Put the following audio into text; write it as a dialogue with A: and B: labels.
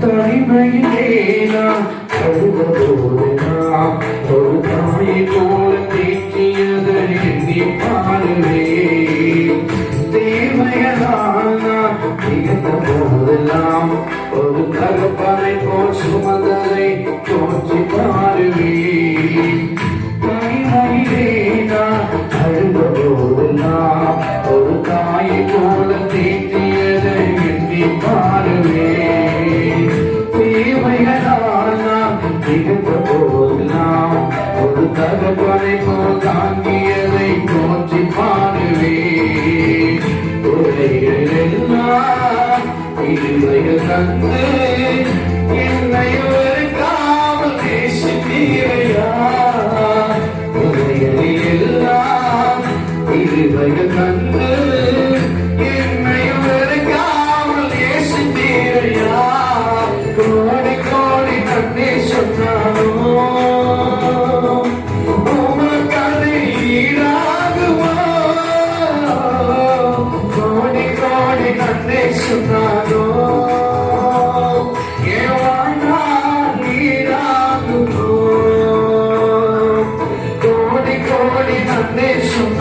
A: தனிமையிலே நான் அழுத போது நாம் ஒரு தாயை போல தேற்றியதை எண்ணி பாருவே. தேவையெல்லாம் நான் நிகழ்ந்த போதெல்லாம் ஒரு தகப்பனை போல் சுமந்ததை தோற்றி பாருவே. தனிமையிலே நான் அழுத போதெல்லாம் ஒரு தாயை போல தேற்றியதை எண்ணி பாருவே. போதெல்லாம் ஒரு தகப்பனை போல் தாங்கியதை தோற்றி பாடுவே. உரைகள் எல்லாம் இருவைகள் தந்து என்னை வெறுக்காமல் நேசித்தீரையா. உரைகள் எல்லாம் இருவைகள் தந்து என்னை வெறுக்காமல் நேசித்தீரையா. கோடி கோடி நன்றி சொன்னாலும் Nation